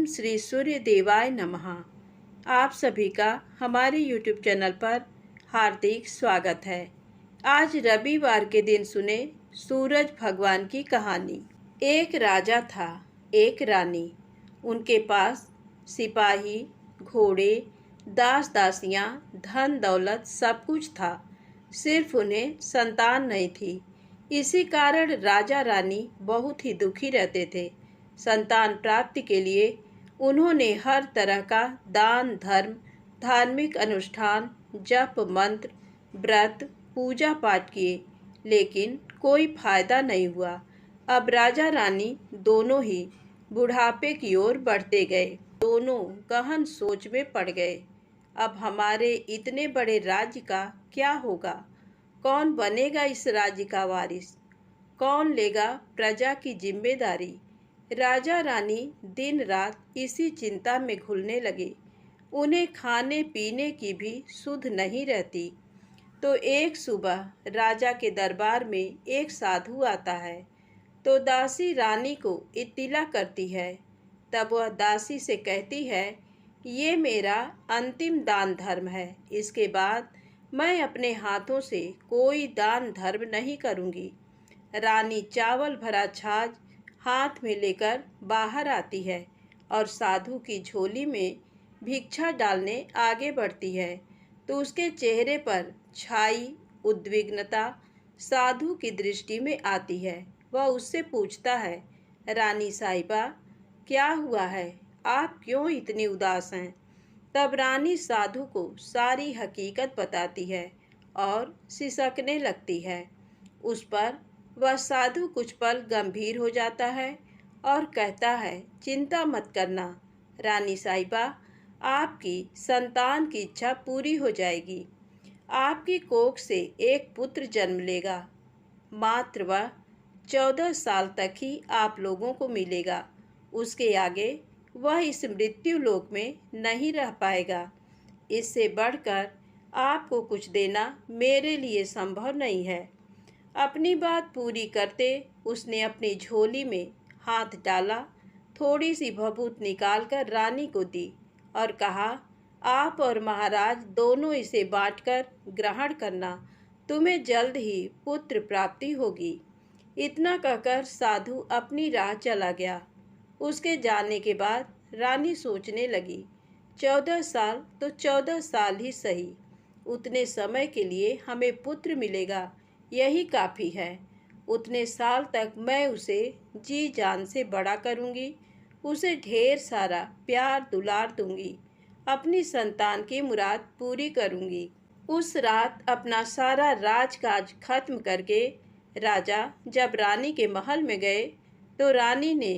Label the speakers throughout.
Speaker 1: ओम श्री सूर्य देवाय नमः। आप सभी का हमारे YouTube चैनल पर हार्दिक स्वागत है। आज रविवार के दिन सुने सूरज भगवान की कहानी। एक राजा था, एक रानी। उनके पास सिपाही, घोड़े, दास दासियां, धन दौलत सब कुछ था। सिर्फ उन्हें संतान नहीं थी। इसी कारण राजा रानी बहुत ही दुखी रहते थे। संतान प्राप्ति के लिए उन्होंने हर तरह का दान धर्म, धार्मिक अनुष्ठान, जप मंत्र, व्रत, पूजा पाठ किए, लेकिन कोई फायदा नहीं हुआ। अब राजा रानी दोनों ही बुढ़ापे की ओर बढ़ते गए। दोनों गहन सोच में पड़ गए। अब हमारे इतने बड़े राज्य का क्या होगा? कौन बनेगा इस राज्य का वारिस? कौन लेगा प्रजा की जिम्मेदारी? राजा रानी दिन रात इसी चिंता में घुलने लगे। उन्हें खाने पीने की भी सुध नहीं रहती। तो एक सुबह राजा के दरबार में एक साधु आता है। तो दासी रानी को इत्तिला करती है। तब वह दासी से कहती है, ये मेरा अंतिम दान धर्म है। इसके बाद मैं अपने हाथों से कोई दान धर्म नहीं करूँगी। रानी चावल भरा छाछ हाथ में लेकर बाहर आती है और साधु की झोली में भिक्षा डालने आगे बढ़ती है। तो उसके चेहरे पर छाई उद्विग्नता साधु की दृष्टि में आती है। वह उससे पूछता है, रानी साहिबा, क्या हुआ है? आप क्यों इतनी उदास हैं? तब रानी साधु को सारी हकीकत बताती है और सिसकने लगती है। उस पर वह साधु कुछ पल गंभीर हो जाता है और कहता है, चिंता मत करना रानी साहिबा, आपकी संतान की इच्छा पूरी हो जाएगी। आपकी कोख से एक पुत्र जन्म लेगा। मात्र वह 14 साल तक ही आप लोगों को मिलेगा। उसके आगे वह इस मृत्यु लोक में नहीं रह पाएगा। इससे बढ़कर आपको कुछ देना मेरे लिए संभव नहीं है। अपनी बात पूरी करते उसने अपनी झोली में हाथ डाला, थोड़ी सी भभूत निकालकर रानी को दी और कहा, आप और महाराज दोनों इसे बांटकर ग्रहण करना। तुम्हें जल्द ही पुत्र प्राप्ति होगी। इतना कहकर साधु अपनी राह चला गया। उसके जाने के बाद रानी सोचने लगी, 14 साल तो 14 साल ही सही। उतने समय के लिए हमें पुत्र मिलेगा, यही काफ़ी है। उतने साल तक मैं उसे जी जान से बड़ा करूँगी। उसे ढेर सारा प्यार दुलार दूँगी। अपनी संतान की मुराद पूरी करूँगी। उस रात अपना सारा राजकाज खत्म करके राजा जब रानी के महल में गए तो रानी ने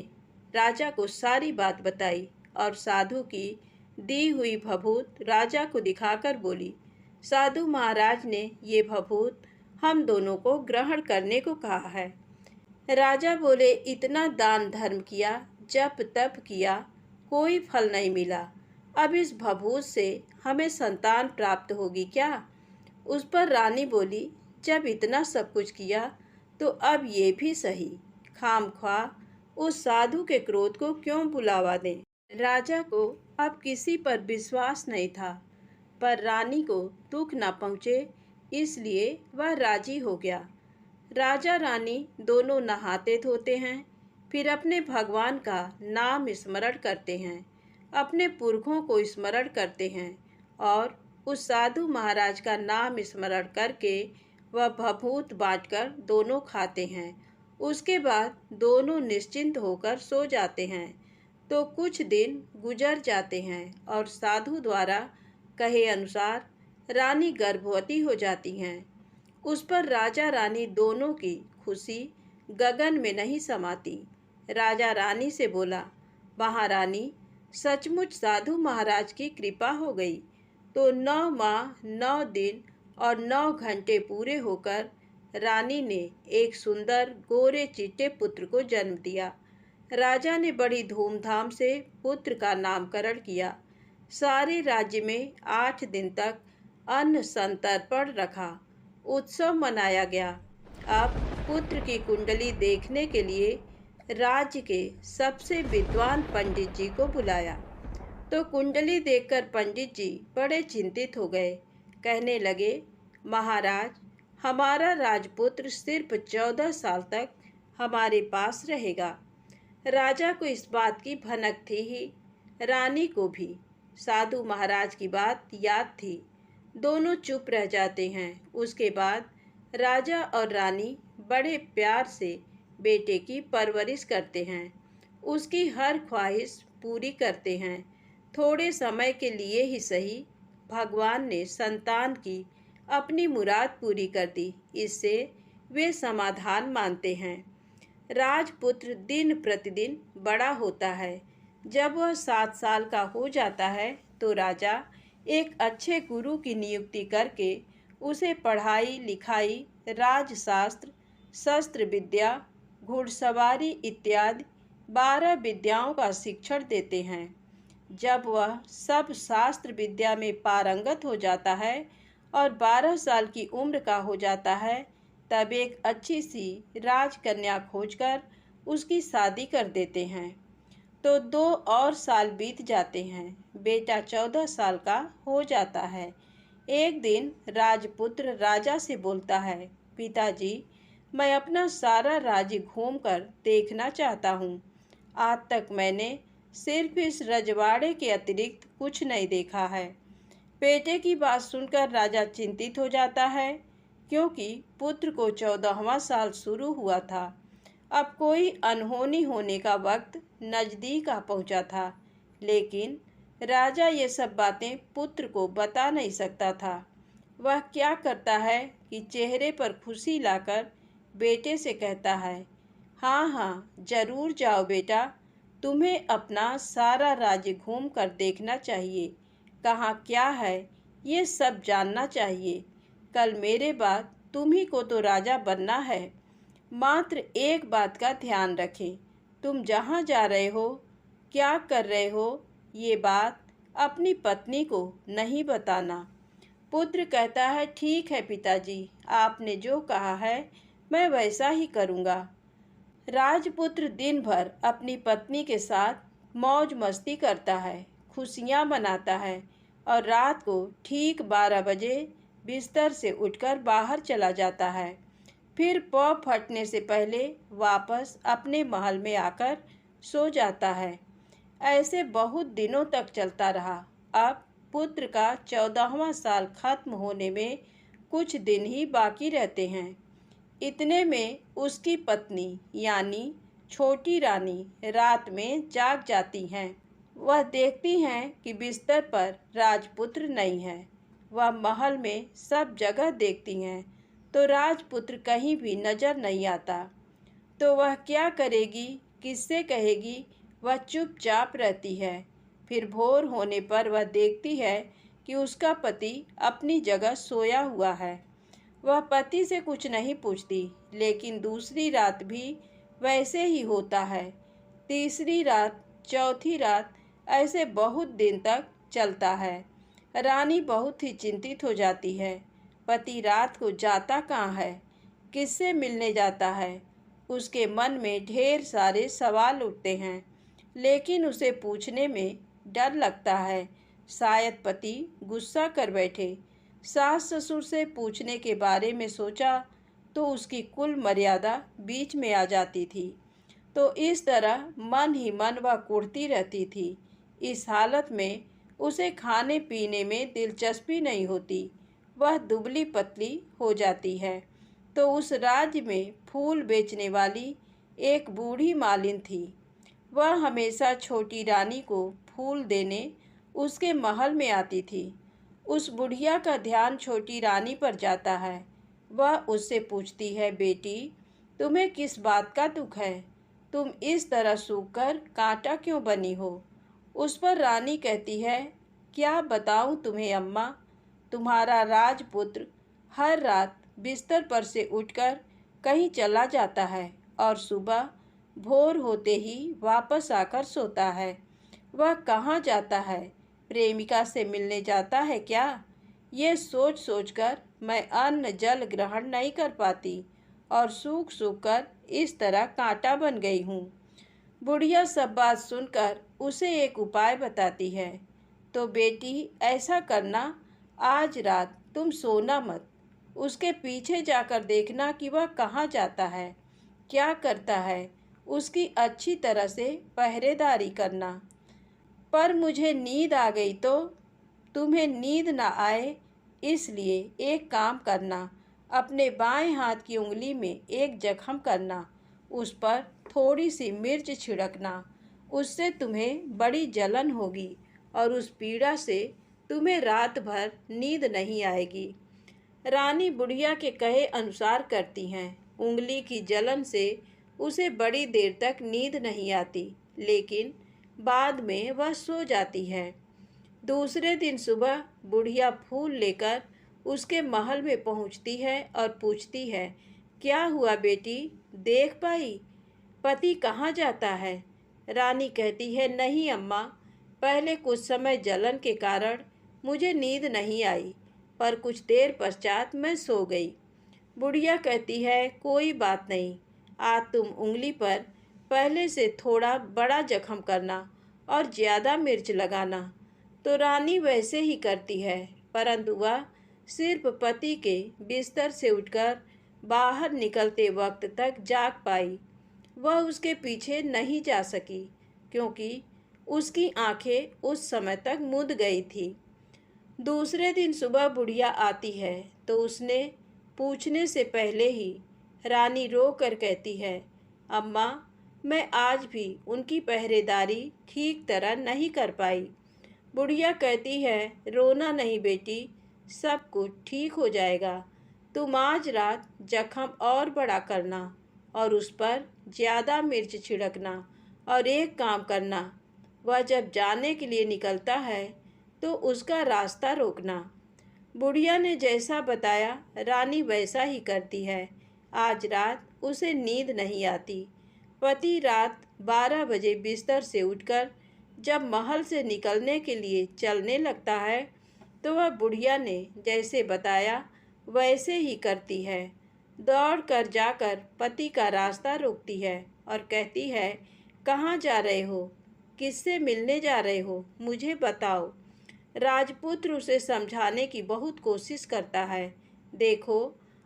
Speaker 1: राजा को सारी बात बताई और साधु की दी हुई भभूत राजा को दिखाकर बोली, साधु महाराज ने ये भभूत हम दोनों को ग्रहण करने को कहा है। राजा बोले, इतना दान धर्म किया, जप तप किया, कोई फल नहीं मिला। अब इस भभूत से हमें संतान प्राप्त होगी क्या? उस पर रानी बोली, जब इतना सब कुछ किया तो अब ये भी सही। खामख्वाह उस साधु के क्रोध को क्यों बुलावा दें? राजा को अब किसी पर विश्वास नहीं था, पर रानी को दुख न पहुँचे इसलिए वह राजी हो गया। राजा रानी दोनों नहाते धोते हैं, फिर अपने भगवान का नाम स्मरण करते हैं, अपने पुरखों को स्मरण करते हैं और उस साधु महाराज का नाम स्मरण करके वह भभूत बांटकर दोनों खाते हैं। उसके बाद दोनों निश्चिंत होकर सो जाते हैं। तो कुछ दिन गुजर जाते हैं और साधु द्वारा कहे अनुसार रानी गर्भवती हो जाती हैं। उस पर राजा रानी दोनों की खुशी गगन में नहीं समाती। राजा रानी से बोला, महारानी, सचमुच साधु महाराज की कृपा हो गई। तो 9 माह 9 दिन और 9 घंटे पूरे होकर रानी ने एक सुंदर गोरे चिट्टे पुत्र को जन्म दिया। राजा ने बड़ी धूमधाम से पुत्र का नामकरण किया। सारे राज्य में 8 दिन तक अन्न संतर्पण रखा, उत्सव मनाया गया। अब पुत्र की कुंडली देखने के लिए राज्य के सबसे विद्वान पंडित जी को बुलाया। तो कुंडली देखकर पंडित जी बड़े चिंतित हो गए। कहने लगे, महाराज, हमारा राजपुत्र सिर्फ 14 साल तक हमारे पास रहेगा। राजा को इस बात की भनक थी ही, रानी को भी। साधु महाराज की बात याद थी। दोनों चुप रह जाते हैं। उसके बाद राजा और रानी बड़े प्यार से बेटे की परवरिश करते हैं, उसकी हर ख्वाहिश पूरी करते हैं। थोड़े समय के लिए ही सही, भगवान ने संतान की अपनी मुराद पूरी कर दी। इससे वे समाधान मानते हैं। राजपुत्र दिन प्रतिदिन बड़ा होता है। जब वह 7 साल का हो जाता है तो राजा एक अच्छे गुरु की नियुक्ति करके उसे पढ़ाई लिखाई, राजशास्त्र, शस्त्र विद्या, घुड़सवारी इत्यादि 12 विद्याओं का शिक्षण देते हैं। जब वह सब शास्त्र विद्या में पारंगत हो जाता है और 12 साल की उम्र का हो जाता है, तब एक अच्छी सी राजकन्या खोजकर उसकी शादी कर देते हैं। तो 2 और साल बीत जाते हैं। बेटा 14 साल का हो जाता है। एक दिन राजपुत्र राजा से बोलता है, पिताजी, मैं अपना सारा राज्य घूमकर देखना चाहता हूँ। आज तक मैंने सिर्फ इस रजवाड़े के अतिरिक्त कुछ नहीं देखा है। बेटे की बात सुनकर राजा चिंतित हो जाता है, क्योंकि पुत्र को 14वां साल शुरू हुआ था। अब कोई अनहोनी होने का वक्त नज़दीक आ पहुंचा था, लेकिन राजा ये सब बातें पुत्र को बता नहीं सकता था। वह क्या करता है कि चेहरे पर खुशी लाकर बेटे से कहता है, हाँ हाँ, जरूर जाओ बेटा, तुम्हें अपना सारा राज्य घूम कर देखना चाहिए। कहाँ क्या है ये सब जानना चाहिए। कल मेरे बाद तुम्ही को तो राजा बनना है। मात्र एक बात का ध्यान रखें, तुम जहाँ जा रहे हो, क्या कर रहे हो, ये बात अपनी पत्नी को नहीं बताना। पुत्र कहता है, ठीक है पिताजी, आपने जो कहा है मैं वैसा ही करूँगा। राजपुत्र दिन भर अपनी पत्नी के साथ मौज मस्ती करता है, खुशियाँ मनाता है और रात को ठीक 12 बजे बिस्तर से उठकर बाहर चला जाता है। फिर पौ फटने से पहले वापस अपने महल में आकर सो जाता है। ऐसे बहुत दिनों तक चलता रहा। अब पुत्र का 14वां साल खत्म होने में कुछ दिन ही बाकी रहते हैं। इतने में उसकी पत्नी यानी छोटी रानी रात में जाग जाती हैं। वह देखती हैं कि बिस्तर पर राजपुत्र नहीं है। वह महल में सब जगह देखती हैं, तो राजपुत्र कहीं भी नजर नहीं आता। तो वह क्या करेगी, किससे कहेगी? वह चुपचाप रहती है। फिर भोर होने पर वह देखती है कि उसका पति अपनी जगह सोया हुआ है। वह पति से कुछ नहीं पूछती, लेकिन दूसरी रात भी वैसे ही होता है। तीसरी रात, चौथी रात, ऐसे बहुत दिन तक चलता है। रानी बहुत ही चिंतित हो जाती है। पति रात को जाता कहाँ है, किससे मिलने जाता है? उसके मन में ढेर सारे सवाल उठते हैं, लेकिन उसे पूछने में डर लगता है। शायद पति गुस्सा कर बैठे। सास ससुर से पूछने के बारे में सोचा तो उसकी कुल मर्यादा बीच में आ जाती थी। तो इस तरह मन ही मन वह कुढ़ती रहती थी। इस हालत में उसे खाने पीने में दिलचस्पी नहीं होती। वह दुबली पतली हो जाती है। तो उस राज्य में फूल बेचने वाली एक बूढ़ी मालिन थी। वह हमेशा छोटी रानी को फूल देने उसके महल में आती थी। उस बुढ़िया का ध्यान छोटी रानी पर जाता है। वह उससे पूछती है, बेटी, तुम्हें किस बात का दुख है? तुम इस तरह सूखकर कांटा क्यों बनी हो? उस पर रानी कहती है, क्या बताऊं तुम्हें अम्मा, तुम्हारा राजपुत्र हर रात बिस्तर पर से उठकर कहीं चला जाता है और सुबह भोर होते ही वापस आकर सोता है। वह कहाँ जाता है? प्रेमिका से मिलने जाता है क्या? ये सोच सोचकर मैं अन्न जल ग्रहण नहीं कर पाती। और सूख सूख कर इस तरह कांटा बन गई हूँ। बुढ़िया सब बात सुनकर उसे एक उपाय बताती है। तो बेटी ऐसा करना, आज रात तुम सोना मत, उसके पीछे जाकर देखना कि वह कहाँ जाता है, क्या करता है, उसकी अच्छी तरह से पहरेदारी करना। पर मुझे नींद आ गई तो तुम्हें नींद ना आए, इसलिए एक काम करना, अपने बाएं हाथ की उंगली में एक जख्म करना, उस पर थोड़ी सी मिर्च छिड़कना, उससे तुम्हें बड़ी जलन होगी और उस पीड़ा से तुम्हें रात भर नींद नहीं आएगी। रानी बुढ़िया के कहे अनुसार करती हैं। उंगली की जलन से उसे बड़ी देर तक नींद नहीं आती, लेकिन बाद में वह सो जाती है। दूसरे दिन सुबह बुढ़िया फूल लेकर उसके महल में पहुंचती है और पूछती है, क्या हुआ बेटी, देख पाई पति कहाँ जाता है? रानी कहती है, नहीं अम्मा, पहले कुछ समय जलन के कारण मुझे नींद नहीं आई, पर कुछ देर पश्चात मैं सो गई। बुढ़िया कहती है, कोई बात नहीं, आज तुम उंगली पर पहले से थोड़ा बड़ा जख्म करना और ज़्यादा मिर्च लगाना। तो रानी वैसे ही करती है, परंतु वह सिर्फ पति के बिस्तर से उठकर बाहर निकलते वक्त तक जाग पाई। वह उसके पीछे नहीं जा सकी, क्योंकि उसकी आंखें उस समय तक मुद गई थी। दूसरे दिन सुबह बुढ़िया आती है तो उसने पूछने से पहले ही रानी रो कर कहती है, अम्मा, मैं आज भी उनकी पहरेदारी ठीक तरह नहीं कर पाई। बुढ़िया कहती है, रोना नहीं बेटी, सब कुछ ठीक हो जाएगा। तुम आज रात जख्म और बड़ा करना और उस पर ज़्यादा मिर्च छिड़कना, और एक काम करना, वह जब जाने के लिए निकलता है तो उसका रास्ता रोकना। बुढ़िया ने जैसा बताया रानी वैसा ही करती है। आज रात उसे नींद नहीं आती। पति रात 12 बजे बिस्तर से उठकर जब महल से निकलने के लिए चलने लगता है तो वह बुढ़िया ने जैसे बताया वैसे ही करती है। दौड़ कर जाकर पति का रास्ता रोकती है और कहती है, कहाँ जा रहे हो, किससे मिलने जा रहे हो, मुझे बताओ। राजपुत्र उसे समझाने की बहुत कोशिश करता है। देखो,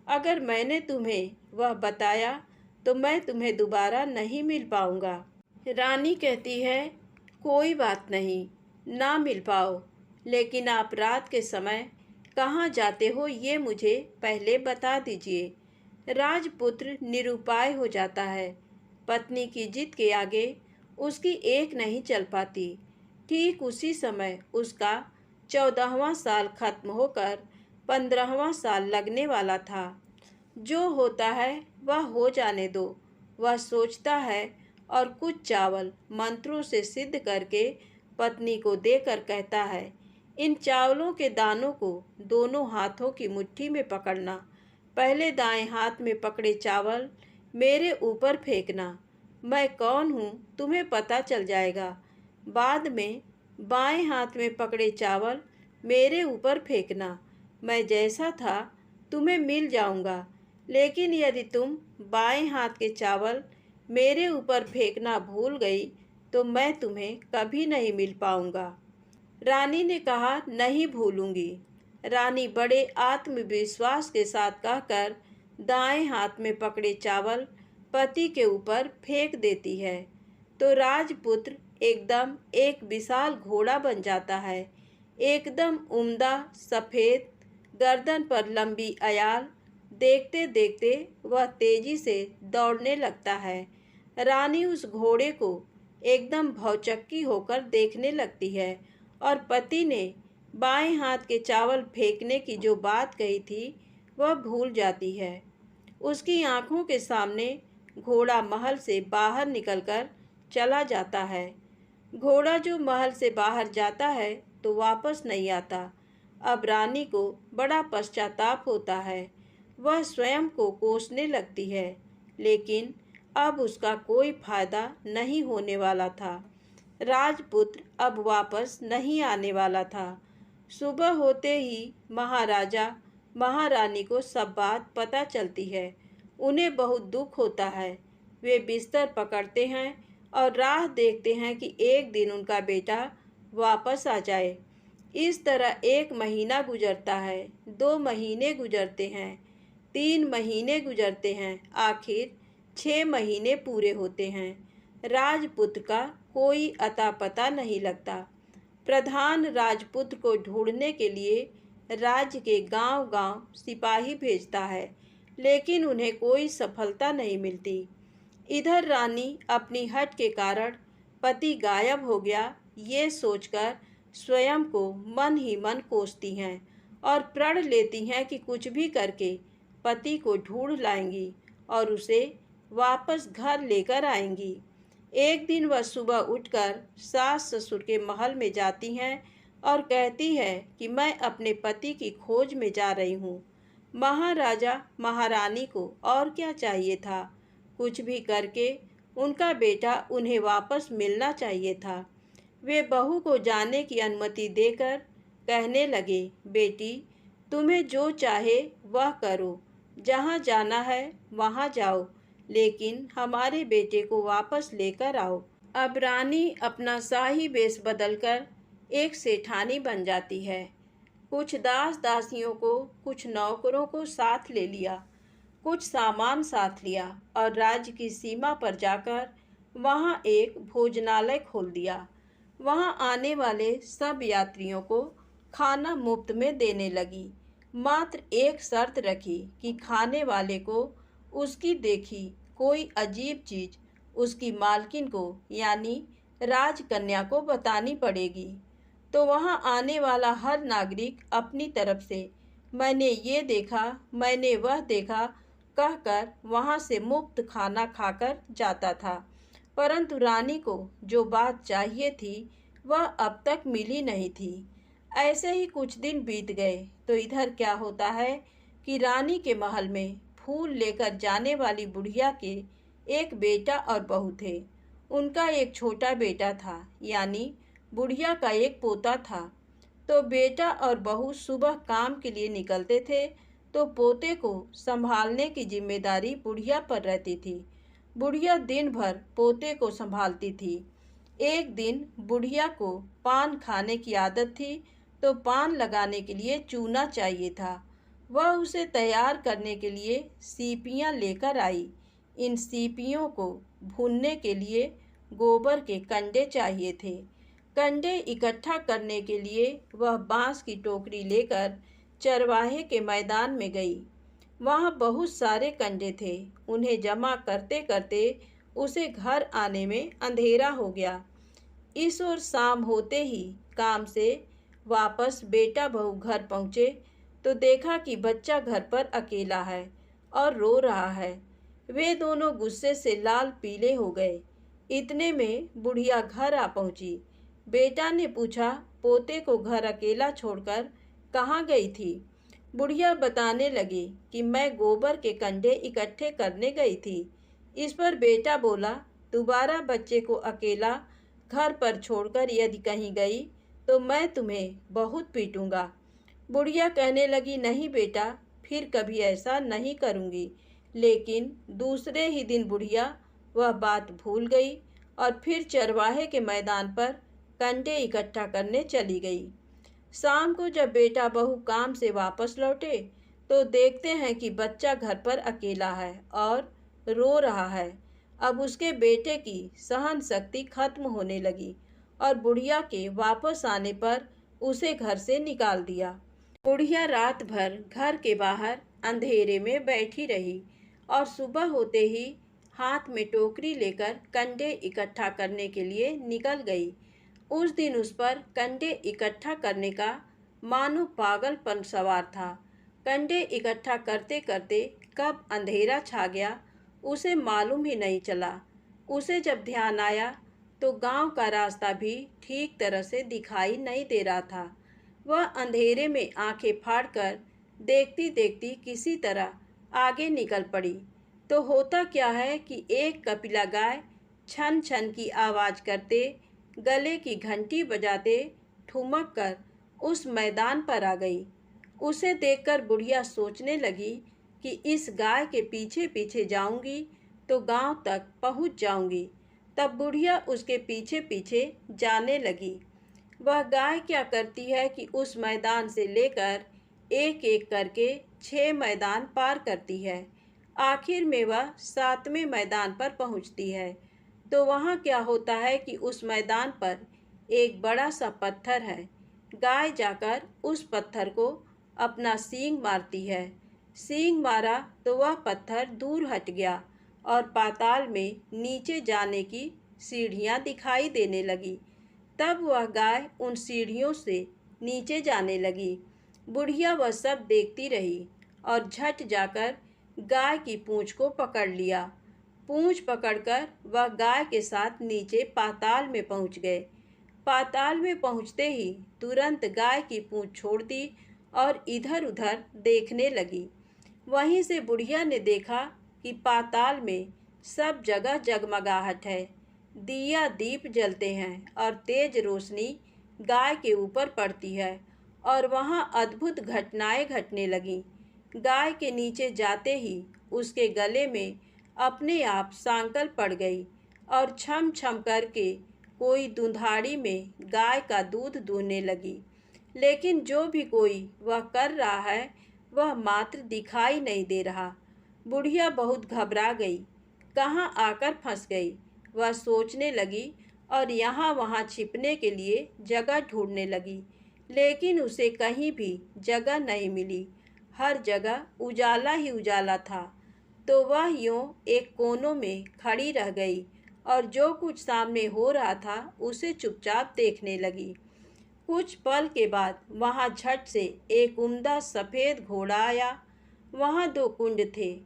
Speaker 1: अगर मैंने तुम्हें वह बताया तो मैं तुम्हें दोबारा नहीं मिल पाऊंगा। रानी कहती है, कोई बात नहीं, ना मिल पाओ, लेकिन आप रात के समय कहाँ जाते हो ये मुझे पहले बता दीजिए। राजपुत्र निरुपाय हो जाता है। पत्नी की जिद के आगे उसकी एक नहीं चल पाती। ठीक उसी समय उसका 14वां साल खत्म होकर 15वां साल लगने वाला था। जो होता है वह हो जाने दो, वह सोचता है, और कुछ चावल मंत्रों से सिद्ध करके पत्नी को देकर कहता है, इन चावलों के दानों को दोनों हाथों की मुट्ठी में पकड़ना। पहले दाएं हाथ में पकड़े चावल मेरे ऊपर फेंकना। मैं कौन हूँ तुम्हें पता चल जाएगा। बाद में बाएं हाथ में पकड़े चावल मेरे ऊपर फेंकना। मैं जैसा था तुम्हें मिल जाऊंगा, लेकिन यदि तुम बाएं हाथ के चावल मेरे ऊपर फेंकना भूल गई तो मैं तुम्हें कभी नहीं मिल पाऊंगा। रानी ने कहा, नहीं भूलूंगी। रानी बड़े आत्मविश्वास के साथ कहकर दाएं हाथ में पकड़े चावल पति के ऊपर फेंक देती है तो राजपुत्र एकदम एक विशाल घोड़ा बन जाता है। एकदम उम्दा, सफ़ेद, गर्दन पर लंबी अयाल। देखते देखते वह तेजी से दौड़ने लगता है। रानी उस घोड़े को एकदम भौचक्की होकर देखने लगती है और पति ने बाएं हाथ के चावल फेंकने की जो बात कही थी वह भूल जाती है। उसकी आंखों के सामने घोड़ा महल से बाहर निकलकर चला जाता है। घोड़ा जो महल से बाहर जाता है तो वापस नहीं आता। अब रानी को बड़ा पश्चाताप होता है। वह स्वयं को कोसने लगती है, लेकिन अब उसका कोई फायदा नहीं होने वाला था। राजपुत्र अब वापस नहीं आने वाला था। सुबह होते ही महाराजा महारानी को सब बात पता चलती है। उन्हें बहुत दुख होता है। वे बिस्तर पकड़ते हैं और राह देखते हैं कि एक दिन उनका बेटा वापस आ जाए। इस तरह 1 महीना गुजरता है, 2 महीने गुजरते हैं, 3 महीने गुजरते हैं, आखिर 6 महीने पूरे होते हैं। राजपुत्र का कोई अता पता नहीं लगता। प्रधान राजपुत्र को ढूंढने के लिए राज्य के गांव-गांव सिपाही भेजता है, लेकिन उन्हें कोई सफलता नहीं मिलती। इधर रानी अपनी हठ के कारण पति गायब हो गया ये सोचकर स्वयं को मन ही मन कोसती हैं और प्रण लेती हैं कि कुछ भी करके पति को ढूंढ लाएंगी और उसे वापस घर लेकर आएंगी। एक दिन वह सुबह उठकर सास ससुर के महल में जाती हैं और कहती है कि मैं अपने पति की खोज में जा रही हूँ। महाराजा महारानी को और क्या चाहिए था, कुछ भी करके उनका बेटा उन्हें वापस मिलना चाहिए था। वे बहू को जाने की अनुमति देकर कहने लगे, बेटी तुम्हें जो चाहे वह करो, जहाँ जाना है वहाँ जाओ, लेकिन हमारे बेटे को वापस लेकर आओ। अब रानी अपना शाही वेश बदलकर एक सेठानी बन जाती है। कुछ दास दासियों को, कुछ नौकरों को साथ ले लिया, कुछ सामान साथ लिया और राज्य की सीमा पर जाकर वहाँ एक भोजनालय खोल दिया। वहाँ आने वाले सब यात्रियों को खाना मुफ्त में देने लगी। मात्र एक शर्त रखी कि खाने वाले को उसकी देखी कोई अजीब चीज उसकी मालकिन को यानी राजकन्या को बतानी पड़ेगी। तो वहाँ आने वाला हर नागरिक अपनी तरफ से मैंने ये देखा, मैंने वह देखा कहकर वहाँ से मुफ्त खाना खाकर जाता था। परंतु रानी को जो बात चाहिए थी वह अब तक मिली नहीं थी। ऐसे ही कुछ दिन बीत गए तो इधर क्या होता है कि रानी के महल में फूल लेकर जाने वाली बुढ़िया के एक बेटा और बहू थे। उनका एक छोटा बेटा था, यानी बुढ़िया का एक पोता था। तो बेटा और बहू सुबह काम के लिए निकलते थे तो पोते को संभालने की जिम्मेदारी बुढ़िया पर रहती थी। बुढ़िया दिन भर पोते को संभालती थी। एक दिन बुढ़िया को पान खाने की आदत थी तो पान लगाने के लिए चूना चाहिए था। वह उसे तैयार करने के लिए सीपियाँ लेकर आई। इन सीपियों को भूनने के लिए गोबर के कंडे चाहिए थे। कंडे इकट्ठा करने के लिए वह बांस की टोकरी लेकर चरवाहे के मैदान में गई। वहाँ बहुत सारे कंडे थे। उन्हें जमा करते करते उसे घर आने में अंधेरा हो गया। इस ओर शाम होते ही काम से वापस बेटा बहू घर पहुँचे तो देखा कि बच्चा घर पर अकेला है और रो रहा है। वे दोनों गुस्से से लाल पीले हो गए। इतने में बुढ़िया घर आ पहुँची। बेटा ने पूछा, पोते को घर अकेला छोड़कर कहाँ गई थी? बुढ़िया बताने लगी कि मैं गोबर के कंडे इकट्ठे करने गई थी। इस पर बेटा बोला, दोबारा बच्चे को अकेला घर पर छोड़कर यदि कहीं गई तो मैं तुम्हें बहुत पीटूंगा। बुढ़िया कहने लगी, नहीं बेटा, फिर कभी ऐसा नहीं करूंगी। लेकिन दूसरे ही दिन बुढ़िया वह बात भूल गई और फिर चरवाहे के मैदान पर कंडे इकट्ठा करने चली गई। शाम को जब बेटा बहू काम से वापस लौटे तो देखते हैं कि बच्चा घर पर अकेला है और रो रहा है। अब उसके बेटे की सहन शक्ति खत्म होने लगी और बुढ़िया के वापस आने पर उसे घर से निकाल दिया। बुढ़िया रात भर घर के बाहर अंधेरे में बैठी रही और सुबह होते ही हाथ में टोकरी लेकर कंडे इकट्ठा करने के लिए निकल गई। उस दिन उस पर कंडे इकट्ठा करने का मानो पागलपन सवार था। कंडे इकट्ठा करते करते कब अंधेरा छा गया उसे मालूम ही नहीं चला। उसे जब ध्यान आया तो गांव का रास्ता भी ठीक तरह से दिखाई नहीं दे रहा था। वह अंधेरे में आंखें फाड़कर देखती देखती किसी तरह आगे निकल पड़ी। तो होता क्या है कि एक कपिला गाय छन छन की आवाज़ करते, गले की घंटी बजाते ठुमक कर उस मैदान पर आ गई। उसे देखकर बुढ़िया सोचने लगी कि इस गाय के पीछे पीछे जाऊंगी तो गांव तक पहुंच जाऊंगी। तब बुढ़िया उसके पीछे पीछे जाने लगी। वह गाय क्या करती है कि उस मैदान से लेकर एक एक करके 6 मैदान पार करती है। आखिर में वह 7वें मैदान पर पहुंचती है। तो वहाँ क्या होता है कि उस मैदान पर एक बड़ा सा पत्थर है। गाय जाकर उस पत्थर को अपना सींग मारती है। सींग मारा तो वह पत्थर दूर हट गया और पाताल में नीचे जाने की सीढ़ियाँ दिखाई देने लगी। तब वह गाय उन सीढ़ियों से नीचे जाने लगी। बुढ़िया वह सब देखती रही और झट जाकर गाय की पूँछ को पकड़ लिया। पूँछ पकड़कर वह गाय के साथ नीचे पाताल में पहुंच गए। पाताल में पहुंचते ही तुरंत गाय की पूँछ छोड़ दी और इधर उधर देखने लगी। वहीं से बुढ़िया ने देखा कि पाताल में सब जगह जगमगाहट है। दिया दीप जलते हैं और तेज रोशनी गाय के ऊपर पड़ती है और वहाँ अद्भुत घटनाएं घटने लगीं। गाय के नीचे जाते ही उसके गले में अपने आप सांकल पड़ गई और छम छम करके कोई दुधाड़ी में गाय का दूध दूहने लगी। लेकिन जो भी कोई वह कर रहा है वह मात्र दिखाई नहीं दे रहा। बुढ़िया बहुत घबरा गई, कहाँ आकर फंस गई। वह सोचने लगी और यहाँ वहाँ छिपने के लिए जगह ढूंढने लगी, लेकिन उसे कहीं भी जगह नहीं मिली। हर जगह उजाला ही उजाला था। तो वह यूं एक कोनों में खड़ी रह गई और जो कुछ सामने हो रहा था उसे चुपचाप देखने लगी। कुछ पल के बाद वहाँ झट से एक उम्दा सफ़ेद घोड़ा आया। वहाँ 2 कुंड थे।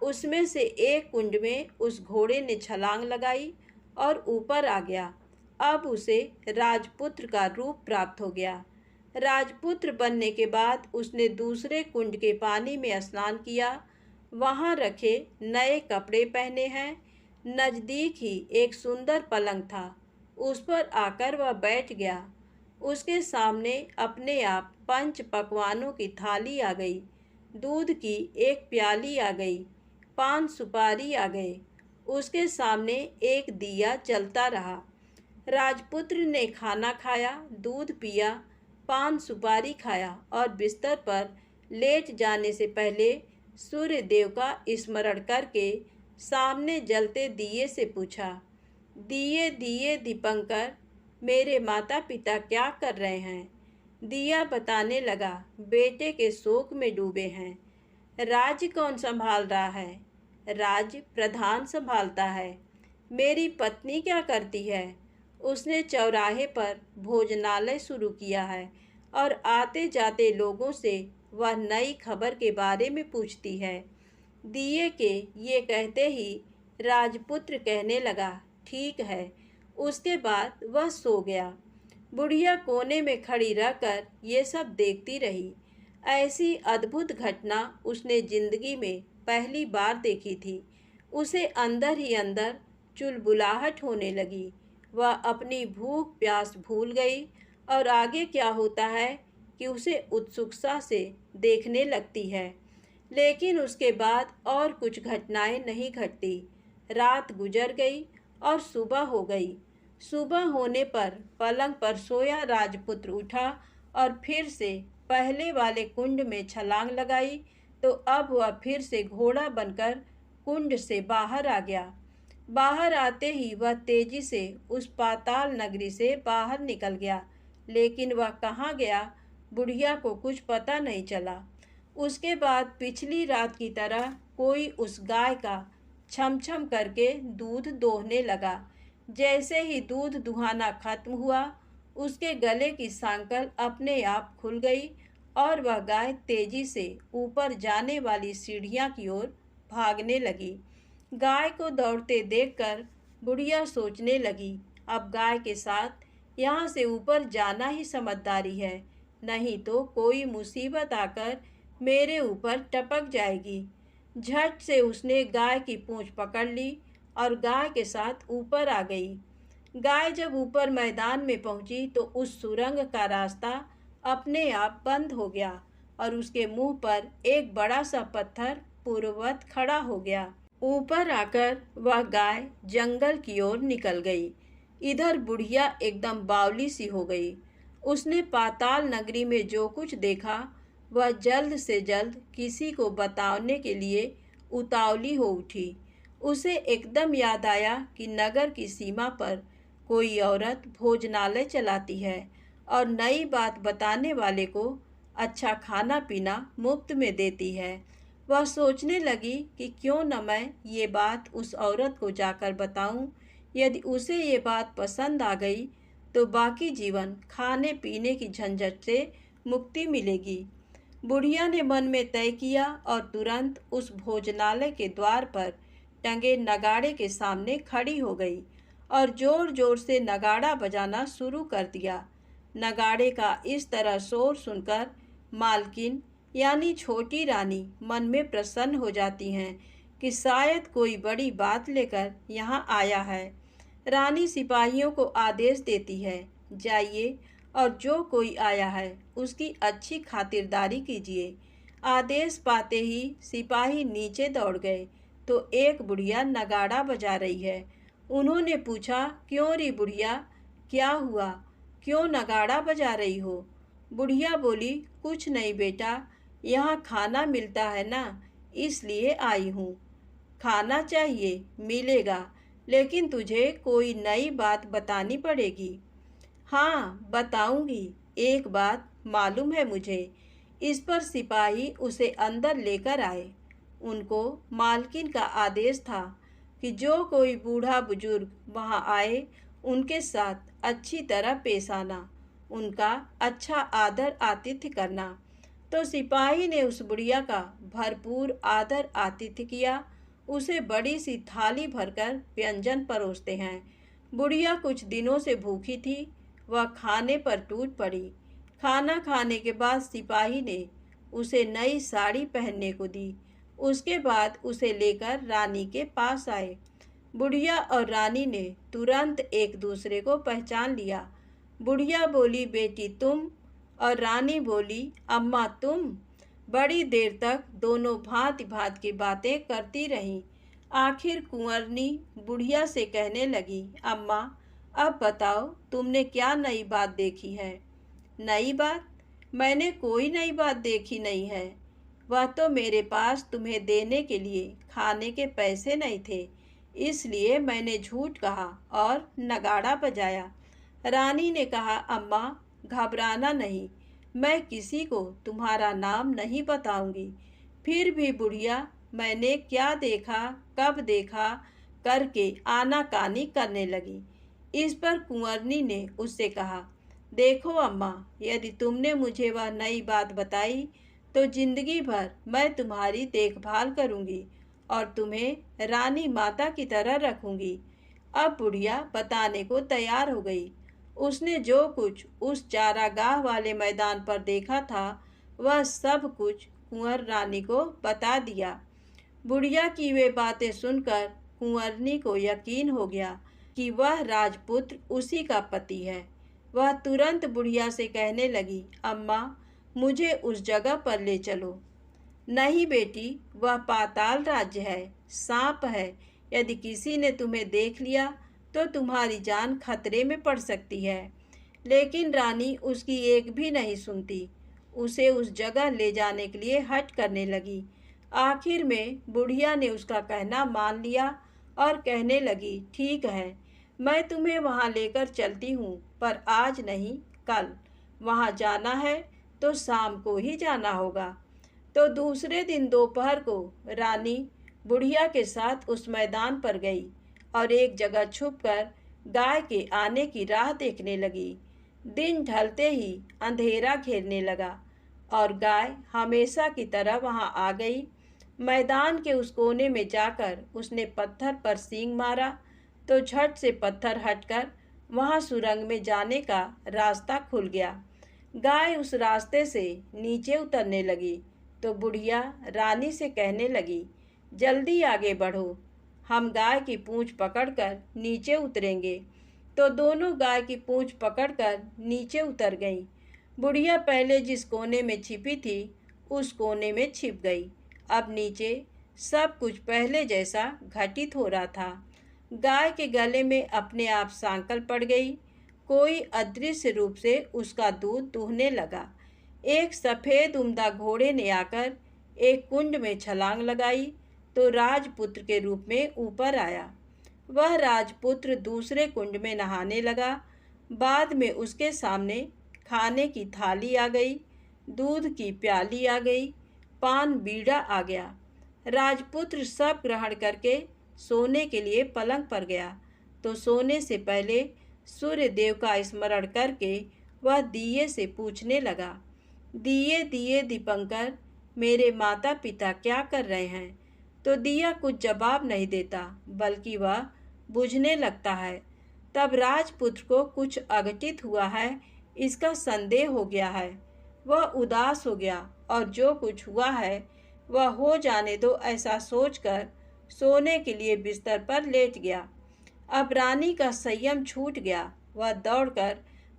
Speaker 1: उसमें से एक कुंड में उस घोड़े ने छलांग लगाई और ऊपर आ गया। अब उसे राजपुत्र का रूप प्राप्त हो गया। राजपुत्र बनने के बाद उसने दूसरे कुंड के पानी में स्नान किया। वहाँ रखे नए कपड़े पहने हैं। नज़दीक ही एक सुंदर पलंग था, उस पर आकर वह बैठ गया। उसके सामने अपने आप 5 पकवानों की थाली आ गई। दूध की एक प्याली आ गई, 5 सुपारी आ गए। उसके सामने एक दिया जलता रहा। राजपुत्र ने खाना खाया, दूध पिया, 5 सुपारी खाया और बिस्तर पर लेट जाने से पहले सूर्य देव का स्मरण करके सामने जलते दिए से पूछा, दिए दिए दीपंकर, मेरे माता पिता क्या कर रहे हैं? दिया बताने लगा, बेटे के शोक में डूबे हैं। राज्य कौन संभाल रहा है? राज्य प्रधान संभालता है। मेरी पत्नी क्या करती है? उसने चौराहे पर भोजनालय शुरू किया है और आते जाते लोगों से वह नई खबर के बारे में पूछती है। दिए के ये कहते ही राजपुत्र कहने लगा, ठीक है। उसके बाद वह सो गया। बुढ़िया कोने में खड़ी रहकर ये सब देखती रही। ऐसी अद्भुत घटना उसने जिंदगी में पहली बार देखी थी। उसे अंदर ही अंदर चुलबुलाहट होने लगी। वह अपनी भूख प्यास भूल गई और आगे क्या होता है कि उसे उत्सुकता से देखने लगती है। लेकिन उसके बाद और कुछ घटनाएं नहीं घटती। रात गुजर गई और सुबह हो गई। सुबह होने पर पलंग पर सोया राजपुत्र उठा और फिर से पहले वाले कुंड में छलांग लगाई। तो अब वह फिर से घोड़ा बनकर कुंड से बाहर आ गया। बाहर आते ही वह तेजी से उस पाताल नगरी से बाहर निकल गया। लेकिन वह कहाँ गया, बुढ़िया को कुछ पता नहीं चला। उसके बाद पिछली रात की तरह कोई उस गाय का छम छम करके दूध दोहने लगा। जैसे ही दूध दुहाना खत्म हुआ, उसके गले की सांकल अपने आप खुल गई और वह गाय तेजी से ऊपर जाने वाली सीढ़ियाँ की ओर भागने लगी। गाय को दौड़ते देखकर बुढ़िया सोचने लगी, अब गाय के साथ यहाँ से ऊपर जाना ही समझदारी है, नहीं तो कोई मुसीबत आकर मेरे ऊपर टपक जाएगी। झट से उसने गाय की पूँछ पकड़ ली और गाय के साथ ऊपर आ गई। गाय जब ऊपर मैदान में पहुंची तो उस सुरंग का रास्ता अपने आप बंद हो गया और उसके मुंह पर एक बड़ा सा पत्थर पूर्ववत खड़ा हो गया। ऊपर आकर वह गाय जंगल की ओर निकल गई। इधर बुढ़िया एकदम बावली सी हो गई। उसने पाताल नगरी में जो कुछ देखा वह जल्द से जल्द किसी को बताने के लिए उतावली हो उठी। उसे एकदम याद आया कि नगर की सीमा पर कोई औरत भोजनालय चलाती है और नई बात बताने वाले को अच्छा खाना पीना मुफ्त में देती है। वह सोचने लगी कि क्यों न मैं ये बात उस औरत को जाकर बताऊं। यदि उसे ये बात पसंद आ गई तो बाकी जीवन खाने पीने की झंझट से मुक्ति मिलेगी। बुढ़िया ने मन में तय किया और तुरंत उस भोजनालय के द्वार पर टंगे नगाड़े के सामने खड़ी हो गई और जोर जोर से नगाड़ा बजाना शुरू कर दिया। नगाड़े का इस तरह शोर सुनकर मालकिन यानी छोटी रानी मन में प्रसन्न हो जाती हैं कि शायद कोई बड़ी बात लेकर यहाँ आया है। रानी सिपाहियों को आदेश देती है, जाइए और जो कोई आया है उसकी अच्छी खातिरदारी कीजिए। आदेश पाते ही सिपाही नीचे दौड़ गए तो एक बुढ़िया नगाड़ा बजा रही है। उन्होंने पूछा, क्यों री बुढ़िया, क्या हुआ, क्यों नगाड़ा बजा रही हो? बुढ़िया बोली, कुछ नहीं बेटा, यहाँ खाना मिलता है ना, इसलिए आई हूँ। खाना चाहिए, मिलेगा, लेकिन तुझे कोई नई बात बतानी पड़ेगी। हाँ बताऊंगी, एक बात मालूम है मुझे। इस पर सिपाही उसे अंदर लेकर आए। उनको मालकिन का आदेश था कि जो कोई बूढ़ा बुजुर्ग वहाँ आए उनके साथ अच्छी तरह पेश आना, उनका अच्छा आदर आतिथ्य करना। तो सिपाही ने उस बुढ़िया का भरपूर आदर आतिथ्य किया। उसे बड़ी सी थाली भरकर व्यंजन परोसते हैं। बुढ़िया कुछ दिनों से भूखी थी, वह खाने पर टूट पड़ी। खाना खाने के बाद सिपाही ने उसे नई साड़ी पहनने को दी। उसके बाद उसे लेकर रानी के पास आए। बुढ़िया और रानी ने तुरंत एक दूसरे को पहचान लिया। बुढ़िया बोली, बेटी तुम? और रानी बोली, अम्मा तुम? बड़ी देर तक दोनों भांति भांति की बातें करती रहीं। आखिर कुंवरनी बुढ़िया से कहने लगी, अम्मा अब बताओ तुमने क्या नई बात देखी है? नई बात? मैंने कोई नई बात देखी नहीं है। वह तो मेरे पास तुम्हें देने के लिए खाने के पैसे नहीं थे, इसलिए मैंने झूठ कहा और नगाड़ा बजाया। रानी ने कहा, अम्मा घबराना नहीं, मैं किसी को तुम्हारा नाम नहीं बताऊंगी। फिर भी बुढ़िया मैंने क्या देखा, कब देखा करके आनाकानी करने लगी। इस पर कुंवरनी ने उससे कहा, देखो अम्मा, यदि तुमने मुझे वह नई बात बताई तो जिंदगी भर मैं तुम्हारी देखभाल करूंगी और तुम्हें रानी माता की तरह रखूंगी। अब बुढ़िया बताने को तैयार हो गई। उसने जो कुछ उस चारागाह वाले मैदान पर देखा था वह सब कुछ कुंवर रानी को बता दिया। बुढ़िया की वे बातें सुनकर कुंवरनी को यकीन हो गया कि वह राजपुत्र उसी का पति है। वह तुरंत बुढ़िया से कहने लगी, अम्मा मुझे उस जगह पर ले चलो। नहीं बेटी, वह पाताल राज्य है, सांप है। यदि किसी ने तुम्हें देख लिया तो तुम्हारी जान खतरे में पड़ सकती है। लेकिन रानी उसकी एक भी नहीं सुनती। उसे उस जगह ले जाने के लिए हठ करने लगी। आखिर में बुढ़िया ने उसका कहना मान लिया और कहने लगी, ठीक है, मैं तुम्हें वहाँ लेकर चलती हूँ, पर आज नहीं कल। वहाँ जाना है तो शाम को ही जाना होगा। तो दूसरे दिन दोपहर को रानी बुढ़िया के साथ उस मैदान पर गई और एक जगह छुपकर गाय के आने की राह देखने लगी। दिन ढलते ही अंधेरा घेरने लगा और गाय हमेशा की तरह वहां आ गई। मैदान के उस कोने में जाकर उसने पत्थर पर सींग मारा तो झट से पत्थर हटकर वहां सुरंग में जाने का रास्ता खुल गया। गाय उस रास्ते से नीचे उतरने लगी तो बुढ़िया रानी से कहने लगी, जल्दी आगे बढ़ो, हम गाय की पूंछ पकड़कर नीचे उतरेंगे। तो दोनों गाय की पूंछ पकड़कर नीचे उतर गईं। बुढ़िया पहले जिस कोने में छिपी थी उस कोने में छिप गई। अब नीचे सब कुछ पहले जैसा घटित हो रहा था। गाय के गले में अपने आप सांकल पड़ गई। कोई अदृश्य रूप से उसका दूध दूहने लगा। एक सफ़ेद उम्दा घोड़े ने आकर एक कुंड में छलांग लगाई तो राजपुत्र के रूप में ऊपर आया। वह राजपुत्र दूसरे कुंड में नहाने लगा। बाद में उसके सामने खाने की थाली आ गई, दूध की प्याली आ गई, पान बीड़ा आ गया। राजपुत्र सब ग्रहण करके सोने के लिए पलंग पर गया तो सोने से पहले सूर्य देव का स्मरण करके वह दिए से पूछने लगा, दिए दिए दीपंकर, मेरे माता पिता क्या कर रहे हैं? तो दिया कुछ जवाब नहीं देता, बल्कि वह बुझने लगता है। तब राजपुत्र को कुछ अघटित हुआ है, इसका संदेह हो गया है। वह उदास हो गया और जो कुछ हुआ है वह हो जाने दो ऐसा सोचकर सोने के लिए बिस्तर पर लेट गया। अब रानी का संयम छूट गया। वह दौड़कर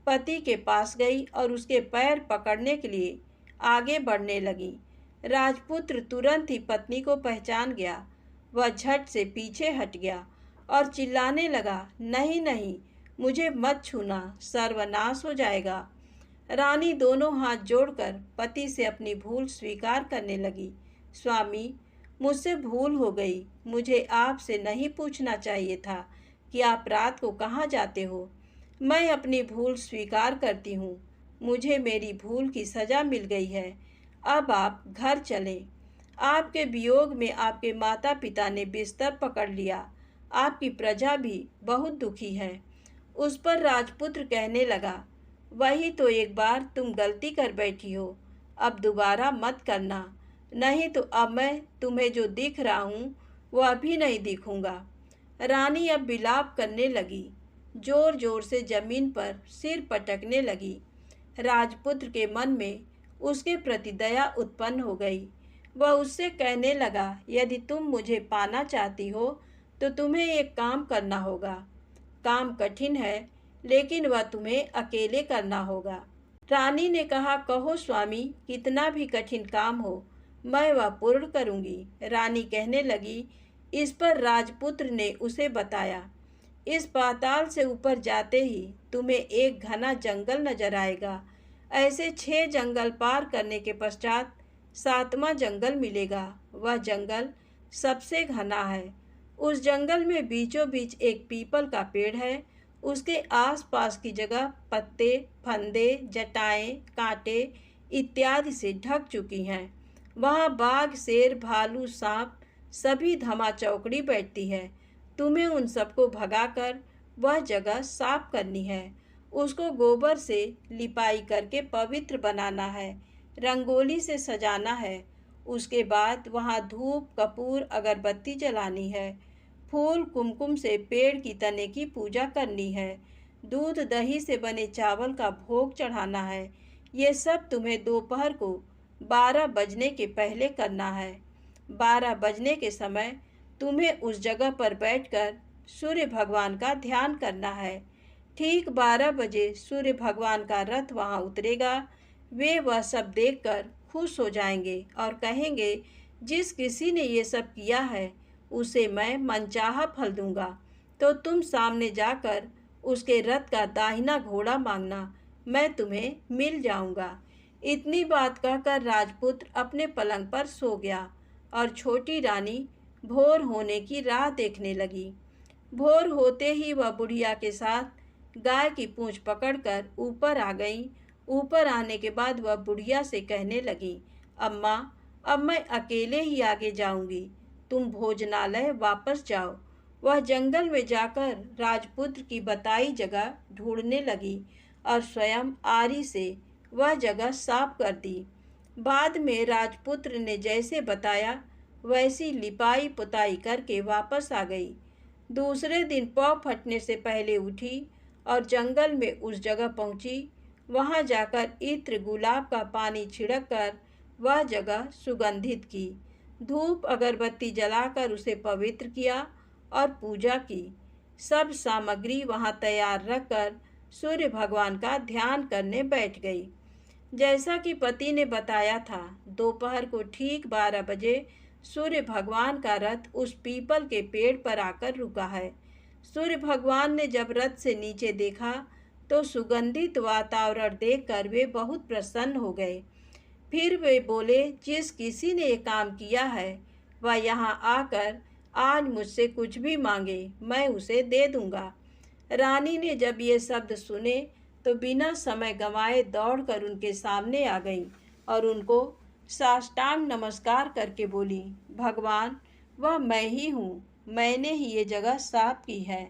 Speaker 1: पति के पास गई और उसके पैर पकड़ने के लिए आगे बढ़ने लगी। राजपुत्र तुरंत ही पत्नी को पहचान गया। वह झट से पीछे हट गया और चिल्लाने लगा, नहीं नहीं, मुझे मत छूना, सर्वनाश हो जाएगा। रानी दोनों हाथ जोड़कर पति से अपनी भूल स्वीकार करने लगी। स्वामी, मुझसे भूल हो गई। मुझे आपसे नहीं पूछना चाहिए था कि आप रात को कहाँ जाते हो। मैं अपनी भूल स्वीकार करती हूँ। मुझे मेरी भूल की सज़ा मिल गई है। अब आप घर चलें। आपके वियोग में आपके माता पिता ने बिस्तर पकड़ लिया। आपकी प्रजा भी बहुत दुखी है। उस पर राजपुत्र कहने लगा, वही तो एक बार तुम गलती कर बैठी हो, अब दोबारा मत करना, नहीं तो अब मैं तुम्हें जो दिख रहा हूँ वह अभी नहीं दिखूँगा। रानी अब विलाप करने लगी, जोर जोर से जमीन पर सिर पटकने लगी। राजपुत्र के मन में उसके प्रति दया उत्पन्न हो गई। वह उससे कहने लगा, यदि तुम मुझे पाना चाहती हो तो तुम्हें एक काम करना होगा। काम कठिन है, लेकिन वह तुम्हें अकेले करना होगा। रानी ने कहा, कहो स्वामी, कितना भी कठिन काम हो मैं वह पूर्ण करूंगी। रानी कहने लगी। इस पर राजपुत्र ने उसे बताया, इस पाताल से ऊपर जाते ही तुम्हें एक घना जंगल नजर आएगा। ऐसे 6 जंगल पार करने के पश्चात 7वां जंगल मिलेगा। वह जंगल सबसे घना है। उस जंगल में बीचों बीच एक पीपल का पेड़ है। उसके आसपास की जगह पत्ते, फंदे, जटाएं, कांटे इत्यादि से ढक चुकी हैं। वहाँ बाघ, शेर, भालू, सांप सभी धमा चौकड़ी बैठती है। तुम्हें उन सबको भगाकर वह जगह साफ करनी है। उसको गोबर से लिपाई करके पवित्र बनाना है, रंगोली से सजाना है। उसके बाद वहाँ धूप, कपूर, अगरबत्ती जलानी है। फूल, कुमकुम से पेड़ की तने की पूजा करनी है। दूध, दही से बने चावल का भोग चढ़ाना है। ये सब तुम्हें दोपहर को 12 बजने के पहले करना है। 12 बजने के समय तुम्हें उस जगह पर बैठकर सूर्य भगवान का ध्यान करना है। ठीक 12 बजे सूर्य भगवान का रथ वहाँ उतरेगा। वे वह सब देखकर खुश हो जाएंगे और कहेंगे, जिस किसी ने ये सब किया है उसे मैं मनचाहा फल दूंगा। तो तुम सामने जाकर उसके रथ का दाहिना घोड़ा मांगना, मैं तुम्हें मिल जाऊंगा। इतनी बात कहकर राजपुत्र अपने पलंग पर सो गया और छोटी रानी भोर होने की राह देखने लगी। भोर होते ही वह बुढ़िया के साथ गाय की पूंछ पकड़कर ऊपर आ गई। ऊपर आने के बाद वह बुढ़िया से कहने लगी, अम्मा, अब मैं अकेले ही आगे जाऊंगी, तुम भोजनालय वापस जाओ। वह जंगल में जाकर राजपुत्र की बताई जगह ढूंढने लगी और स्वयं आरी से वह जगह साफ कर दी। बाद में राजपुत्र ने जैसे बताया वैसी लिपाई पुताई करके वापस आ गई। दूसरे दिन पौ फटने से पहले उठी और जंगल में उस जगह पहुंची। वहां जाकर इत्र, गुलाब का पानी छिड़क कर वह जगह सुगंधित की। धूप अगरबत्ती जलाकर उसे पवित्र किया और पूजा की। सब सामग्री वहां तैयार रखकर सूर्य भगवान का ध्यान करने बैठ गई। जैसा कि पति ने बताया था, दोपहर को ठीक 12 बजे सूर्य भगवान का रथ उस पीपल के पेड़ पर आकर रुका है। सूर्य भगवान ने जब रथ से नीचे देखा तो सुगंधित वातावरण देखकर वे बहुत प्रसन्न हो गए। फिर वे बोले, जिस किसी ने ये काम किया है वह यहाँ आकर आज मुझसे कुछ भी मांगे, मैं उसे दे दूंगा। रानी ने जब ये शब्द सुने तो बिना समय गंवाए दौड़कर उनके सामने आ गई और उनको साष्टांग नमस्कार करके बोली, भगवान, वह मैं ही हूँ, मैंने ही ये जगह साफ की है।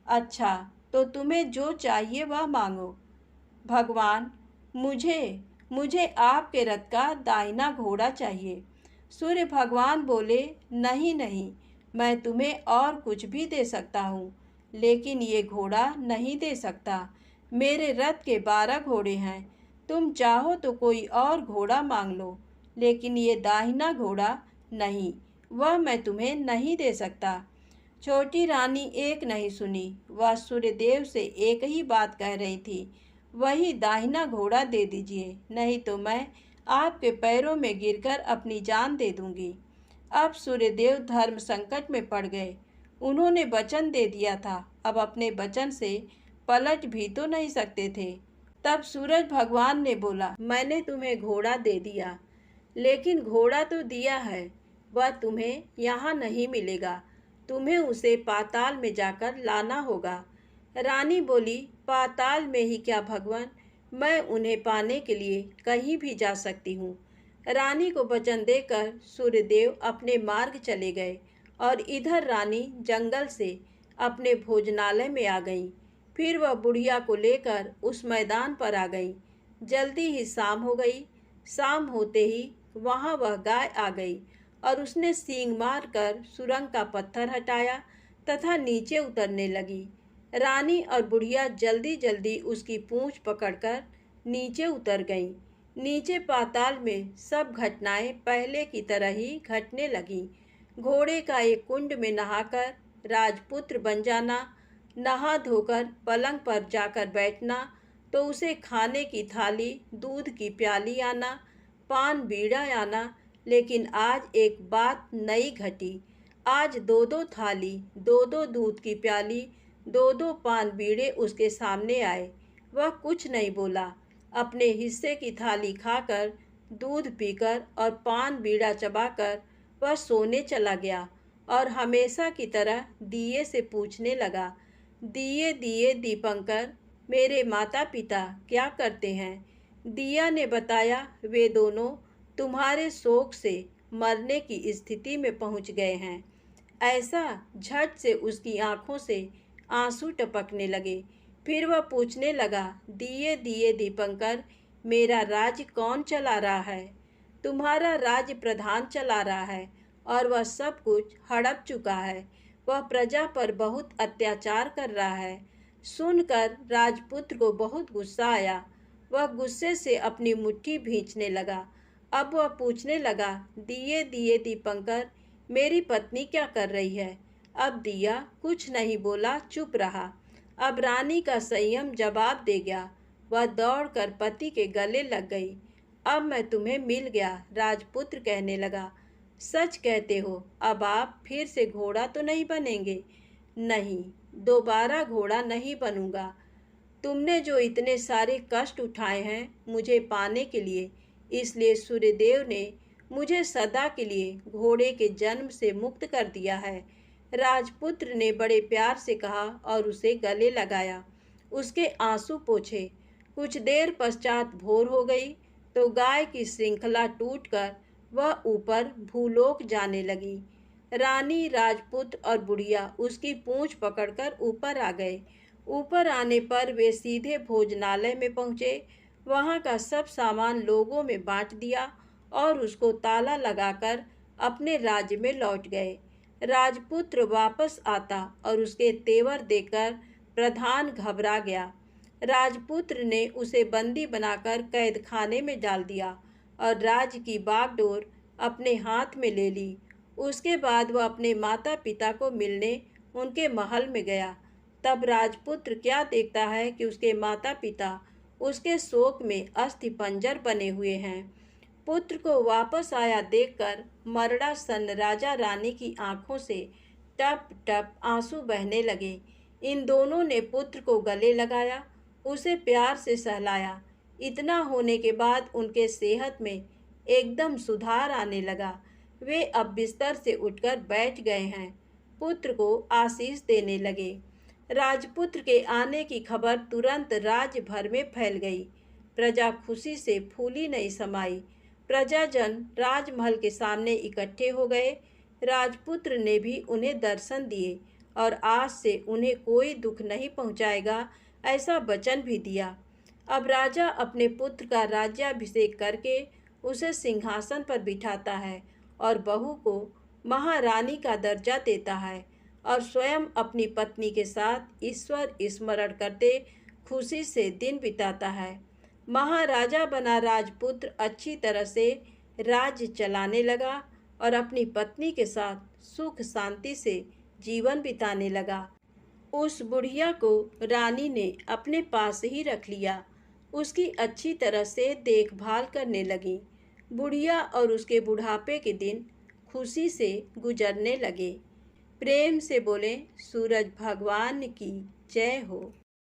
Speaker 1: अच्छा, तो तुम्हें जो चाहिए वह मांगो। भगवान, मुझे मुझे आपके रथ का दाहिना घोड़ा चाहिए। सूर्य भगवान बोले, नहीं नहीं, मैं तुम्हें और कुछ भी दे सकता हूँ, लेकिन ये घोड़ा नहीं दे सकता। मेरे रथ के 12 घोड़े हैं, तुम चाहो तो कोई और घोड़ा मांग लो, लेकिन ये दाहिना घोड़ा नहीं, वह मैं तुम्हें नहीं दे सकता। छोटी रानी एक नहीं सुनी, वह सूर्यदेव से एक ही बात कह रही थी, वही दाहिना घोड़ा दे दीजिए, नहीं तो मैं आपके पैरों में गिरकर अपनी जान दे दूंगी। अब सूर्यदेव धर्म संकट में पड़ गए। उन्होंने वचन दे दिया था, अब अपने वचन से पलट भी तो नहीं सकते थे। तब सूरज भगवान ने बोला, मैंने तुम्हें घोड़ा दे दिया, लेकिन घोड़ा तो दिया है, वह तुम्हें यहाँ नहीं मिलेगा, तुम्हें उसे पाताल में जाकर लाना होगा। रानी बोली, पाताल में ही क्या भगवान, मैं उन्हें पाने के लिए कहीं भी जा सकती हूँ। रानी को वचन देकर सूर्यदेव अपने मार्ग चले गए और इधर रानी जंगल से अपने भोजनालय में आ गई। फिर वह बुढ़िया को लेकर उस मैदान पर आ गई। जल्दी ही शाम हो गई। शाम होते ही वहाँ वह गाय आ गई और उसने सींग मारकर सुरंग का पत्थर हटाया तथा नीचे उतरने लगी। रानी और बुढ़िया जल्दी जल्दी उसकी पूंछ पकड़कर नीचे उतर गईं। नीचे पाताल में सब घटनाएं पहले की तरह ही घटने लगीं। घोड़े का एक कुंड में नहाकर राजपुत्र बन जाना, नहा धोकर पलंग पर जाकर बैठना, तो उसे खाने की थाली, दूध की प्याली आना, पान बीड़ा आना। लेकिन आज एक बात नई घटी। आज 2-2 थाली, 2-2 दूध की प्याली, 2-2 पान बीड़े उसके सामने आए। वह कुछ नहीं बोला। अपने हिस्से की थाली खाकर, दूध पीकर और पान बीड़ा चबाकर वह सोने चला गया और हमेशा की तरह दिए से पूछने लगा, दिए दिए दीपंकर, मेरे माता पिता क्या करते हैं? दिया ने बताया, वे दोनों तुम्हारे शोक से मरने की स्थिति में पहुंच गए हैं। ऐसा झट से उसकी आंखों से आंसू टपकने लगे। फिर वह पूछने लगा, दिए दिए दीपंकर, मेरा राज्य कौन चला रहा है? तुम्हारा राज्य प्रधान चला रहा है और वह सब कुछ हड़प चुका है। वह प्रजा पर बहुत अत्याचार कर रहा है। सुनकर राजपुत्र को बहुत गुस्सा आया। वह गुस्से से अपनी मुट्ठी भींचने लगा। अब वह पूछने लगा, दिए दिए दीपंकर, मेरी पत्नी क्या कर रही है? अब दिया कुछ नहीं बोला, चुप रहा। अब रानी का संयम जवाब दे गया। वह दौड़कर पति के गले लग गई। अब मैं तुम्हें मिल गया, राजपुत्र कहने लगा। सच कहते हो, अब आप फिर से घोड़ा तो नहीं बनेंगे? नहीं, दोबारा घोड़ा नहीं बनूंगा। तुमने जो इतने सारे कष्ट उठाए हैं मुझे पाने के लिए, इसलिए सूर्यदेव ने मुझे सदा के लिए घोड़े के जन्म से मुक्त कर दिया है। राजपुत्र ने बड़े प्यार से कहा और उसे गले लगाया, उसके आंसू पोंछे। कुछ देर पश्चात भोर हो गई तो गाय की श्रृंखला टूटकर वह ऊपर भूलोक जाने लगी। रानी, राजपुत्र और बुढ़िया उसकी पूंछ पकड़कर ऊपर आ गए। ऊपर आने पर वे सीधे भोजनालय में पहुँचे। वहाँ का सब सामान लोगों में बांट दिया और उसको ताला लगाकर अपने राज्य में लौट गए। राजपुत्र वापस आता और उसके तेवर देखकर प्रधान घबरा गया। राजपुत्र ने उसे बंदी बनाकर कैद खाने में डाल दिया और राज्य की बागडोर अपने हाथ में ले ली। उसके बाद वह अपने माता पिता को मिलने उनके महल में गया। तब राजपुत्र क्या देखता है कि उसके माता पिता उसके शोक में अस्थिपंजर बने हुए हैं। पुत्र को वापस आया देखकर मरड़ा सन राजा रानी की आंखों से टप टप आंसू बहने लगे। इन दोनों ने पुत्र को गले लगाया, उसे प्यार से सहलाया। इतना होने के बाद उनके सेहत में एकदम सुधार आने लगा। वे अब बिस्तर से उठकर बैठ गए हैं, पुत्र को आशीष देने लगे। राजपुत्र के आने की खबर तुरंत राज्य भर में फैल गई। प्रजा खुशी से फूली नहीं समाई। प्रजाजन राजमहल के सामने इकट्ठे हो गए। राजपुत्र ने भी उन्हें दर्शन दिए और आज से उन्हें कोई दुख नहीं पहुंचाएगा, ऐसा वचन भी दिया। अब राजा अपने पुत्र का राज्याभिषेक करके उसे सिंहासन पर बिठाता है और बहू को महारानी का दर्जा देता है और स्वयं अपनी पत्नी के साथ ईश्वर स्मरण करते खुशी से दिन बिताता है। महाराजा बना राजपुत्र अच्छी तरह से राज्य चलाने लगा और अपनी पत्नी के साथ सुख शांति से जीवन बिताने लगा। उस बुढ़िया को रानी ने अपने पास ही रख लिया। उसकी अच्छी तरह से देखभाल करने लगी। बुढ़िया और उसके बुढ़ापे के दिन खुशी से गुजरने लगे। प्रेम से बोले सूरज भगवान की जय हो।